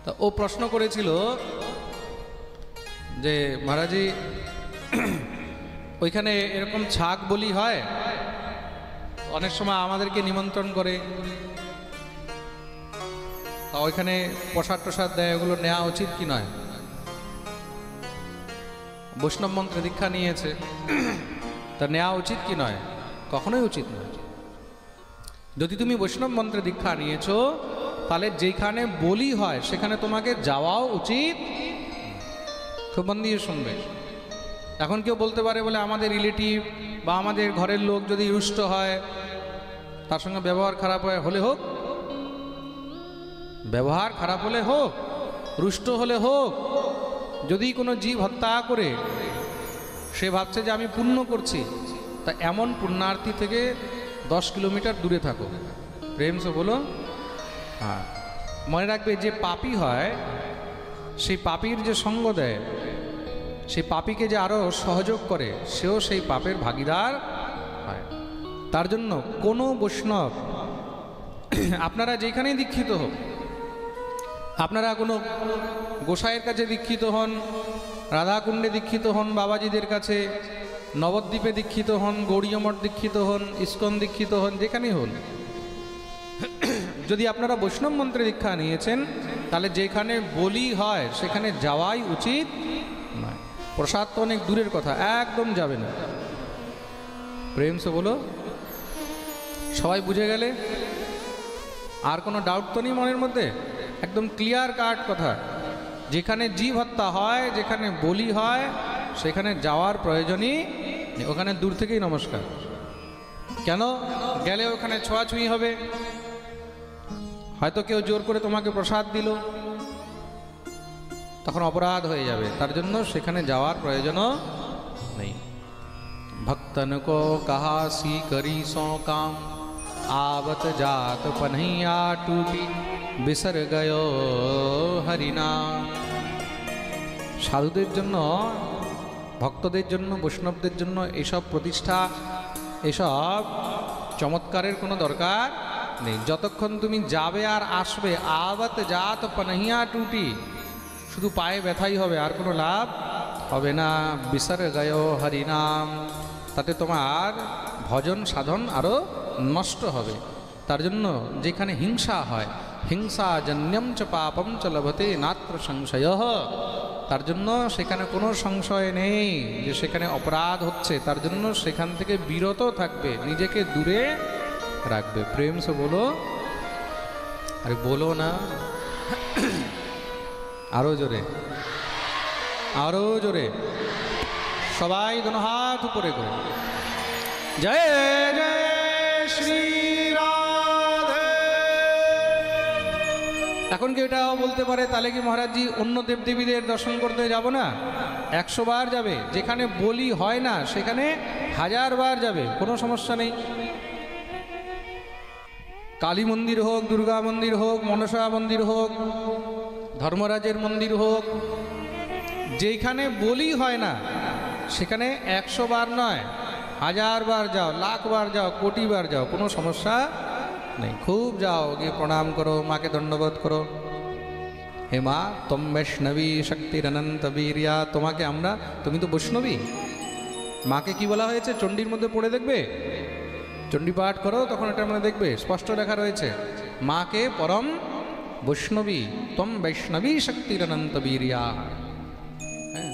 তা ও প্রশ্ন করেছিল যে মহারাজি ওইখানে এরকম ছাগ বলি হয়, অনেক সময় আমাদেরকে নিমন্ত্রণ করে, তা ওইখানে প্রসাদ টসাদ দেয়, এগুলো নেওয়া উচিত কি নয়? বৈষ্ণব মন্ত্রে দীক্ষা নিয়েছে, তা নেওয়া উচিত কি নয়? কখনোই উচিত নয়। যদি তুমি বৈষ্ণব মন্ত্রে দীক্ষা নিয়েছো তাহলে যেখানে বলি হয় সেখানে তোমাকে যাওয়াও উচিত। খুব মন দিয়ে শুনবে। এখন কেউ বলতে পারে বলে আমাদের রিলেটিভ বা আমাদের ঘরের লোক যদি রুষ্ট হয়, তার সঙ্গে ব্যবহার খারাপ হয়, হলে হোক, ব্যবহার খারাপ হলে হোক, রুষ্ট হলে হোক, যদি কোনো জীব হত্যা করে সে ভাবছে যে আমি পুণ্য করছি, তা এমন পুণ্যার্থী থেকে 10 কিলোমিটার দূরে থাকো। প্রেম সে বলো। হ্যাঁ, মনে রাখবে যে পাপী হয় সেই পাপীর যে সঙ্গ দেয়, সেই পাপীকে যে আরও সহযোগ করে, সেও সেই পাপের ভাগীদার হয়। তার জন্য কোনো বৈষ্ণব, আপনারা যেখানেই দীক্ষিত হোক, আপনারা কোনো গোসাইয়ের কাছে দীক্ষিত হন, রাধাকুণ্ডে দীক্ষিত হন, বাবাজিদের কাছে, নবদ্বীপে দীক্ষিত হন, গৌড়ীয় মঠ দীক্ষিত হন, ইস্কন দীক্ষিত হন, যেখানেই হন, যদি আপনারা বৈষ্ণব মন্ত্রে দীক্ষা নিয়েছেন তাহলে যেখানে বলি হয় সেখানে যাওয়াই উচিত নয়। প্রসাদ তো অনেক দূরের কথা, একদম যাবে না। প্রেম সে বলো। সবাই বুঝে গেলে? আর কোনো ডাউট তো নেই মনের মধ্যে? একদম ক্লিয়ার কাট কথা। যেখানে জীব হত্যা হয়, যেখানে বলি হয়, সেখানে যাওয়ার প্রয়োজনই নেই। ওখানে দূর থেকেই নমস্কার। কেন? গেলে ওখানে ছোঁয়াছুঁয়ি হবে, হয়তো কেউ জোর করে তোমাকে প্রসাদ দিল, তখন অপরাধ হয়ে যাবে। তার জন্য সেখানে যাওয়ার প্রয়োজনও নেই। ভক্তন কো কাহা সি করি সো কাম, आवत जात पन्हैया टूटी बिसर गयो हरिनाम। সাধুদের জন্য, ভক্তদের জন্য, বৈষ্ণবদের জন্য এসব প্রতিষ্ঠা, এসব চমৎকারের কোনো দরকার নেই। যতক্ষণ তুমি যাবে আর আসবে, আবত জাত পনহিয়া টুটি, শুধু পায়ে ব্যথাই হবে, আর কোনো লাভ হবে না। বিসর গয় হরিনাম, তাতে তোমার ভজন সাধন আরও নষ্ট হবে। তার জন্য যেখানে হিংসা হয়, হিংসা জন্যম চ পাপম চ লভতে নাত্র সংশয়, তার জন্য সেখানে কোনো সংশয় নেই যে সেখানে অপরাধ হচ্ছে। তার জন্য সেখান থেকে বিরত থাকবে, নিজেকে দূরে রাখবে। প্রেম সে বলো। আরে বলো না, আরো জোরে, আরো জোরে, সবাই দোনো হাত উপরে করে জয় জয় শ্রী রাধে। এখন কি এটাও বলতে পারে তাহলে কি মহারাজজি অন্য দেবদেবীদের দর্শন করতে যাব না? 100 বার যাবে। যেখানে বলি হয় না সেখানে 1000 বার যাবে, কোনো সমস্যা নেই। কালী মন্দির হোক, দুর্গা মন্দির হোক, মনসা মন্দির হোক, ধর্মরাজের মন্দির হোক, যেখানে বলি হয় না সেখানে 100 বার নয়, 1000 বার যাও, লাখ বার যাও, কোটি বার যাও, কোনো সমস্যা নেই। খুব যাও, গিয়ে প্রণাম করো, মাকে ধন্যবাদ করো। হে মা, তম বৈষ্ণবী শক্তির অনন্ত বীর্যা, তোমাকে আমরা, তুমি তো বৈষ্ণবী। মাকে কি বলা হয়েছে চণ্ডীর মধ্যে পড়ে দেখবে, চণ্ডী পাঠ করো, তখন এটার মধ্যে দেখবে স্পষ্ট লেখা রয়েছে, মাকে পরম বৈষ্ণবী, তম বৈষ্ণবী শক্তির অনন্ত বীর্যা। হ্যাঁ,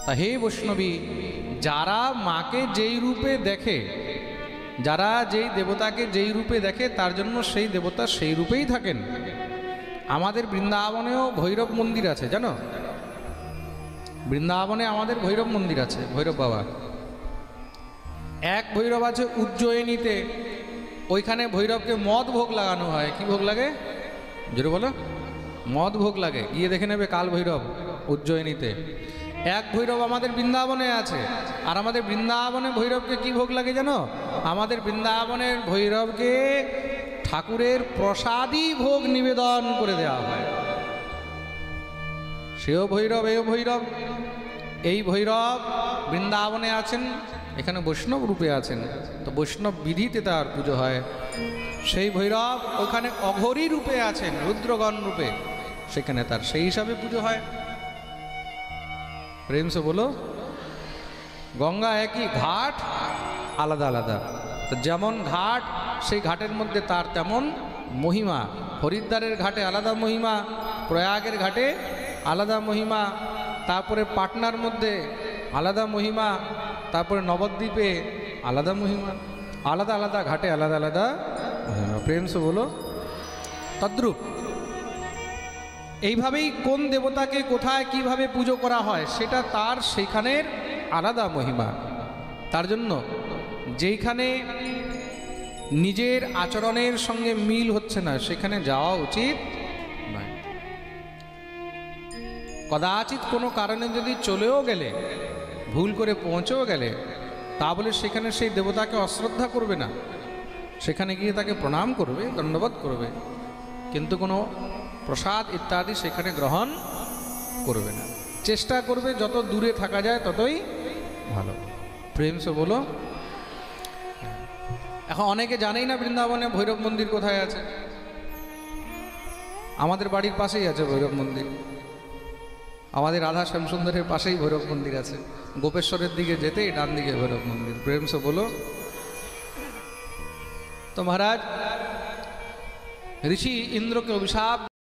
তা হে বৈষ্ণবী, যারা মাকে যেই রূপে দেখে, যারা যেই দেবতাকে যেই রূপে দেখে, তার জন্য সেই দেবতা সেই রূপেই থাকেন। আমাদের বৃন্দাবনেও ভৈরব মন্দির আছে, জানো? বৃন্দাবনে আমাদের ভৈরব মন্দির আছে, ভৈরব বাবা। এক ভৈরব আছে উজ্জয়িনীতে, ওইখানে ভৈরবকে মদ ভোগ লাগানো হয়। কি ভোগ লাগে? জোরে বলো। মদ ভোগ লাগে, গিয়ে দেখে নেবে কাল ভৈরব উজ্জয়িনীতে। এক ভৈরব আমাদের বৃন্দাবনে আছে, আর আমাদের বৃন্দাবনে ভৈরবকে কি ভোগ লাগে জানো? আমাদের বৃন্দাবনের ভৈরবকে ঠাকুরের প্রসাদী ভোগ নিবেদন করে দেওয়া হয়। সেও ভৈরব, এও ভৈরব। এই ভৈরব বৃন্দাবনে আছেন, এখানে বৈষ্ণব রূপে আছেন, তো বৈষ্ণব বিধিতে তার পুজো হয়। সেই ভৈরব ওখানে অঘরী রূপে আছেন, রুদ্রগণ রূপে। সেখানে তার সেই হিসাবে পুজো হয়। প্রেম সে বলো, গঙ্গা একই, ঘাট আলাদা আলাদা। তো যেমন ঘাট, সেই ঘাটের মধ্যে তার তেমন মহিমা। হরিদ্বারের ঘাটে আলাদা মহিমা, প্রয়াগের ঘাটে আলাদা মহিমা, তারপরে পাটনার মধ্যে আলাদা মহিমা, তারপরে নবদ্বীপে আলাদা মহিমা। আলাদা আলাদা ঘাটে আলাদা আলাদা মহিমা। প্রেম সে বলো তদ্রূপ এইভাবেই কোন দেবতাকে কোথায় কিভাবে পুজো করা হয় সেটা তার সেইখানের আলাদা মহিমা। তার জন্য যেইখানে নিজের আচরণের সঙ্গে মিল হচ্ছে না সেখানে যাওয়া উচিত নয়। কদাচিৎ কোনো কারণে যদি চলেও গেলে, ভুল করে পৌঁছেও গেলে, তা বলে সেখানে সেই দেবতাকে অশ্রদ্ধা করবে না, সেখানে গিয়ে তাকে প্রণাম করবে, দণ্ডবোধ করবে, কিন্তু কোনো প্রসাদ ইত্যাদি সেখানে গ্রহণ করবে না। চেষ্টা করবে যত দূরে থাকা যায় ততই ভালো। প্রেম সে বলো। এখন অনেকে জানেই না বৃন্দাবনে ভৈরব মন্দির কোথায় আছে। আমাদের বাড়ির পাশেই আছে ভৈরব মন্দির, আমাদের রাধা শ্যামসুন্দরের পাশেই ভৈরব মন্দির আছে। গোপেশ্বরের দিকে যেতেই ডান দিকে ভৈরব মন্দির। প্রেম সে বলো। তো মহারাজ ঋষি ইন্দ্রকে অভিশাপ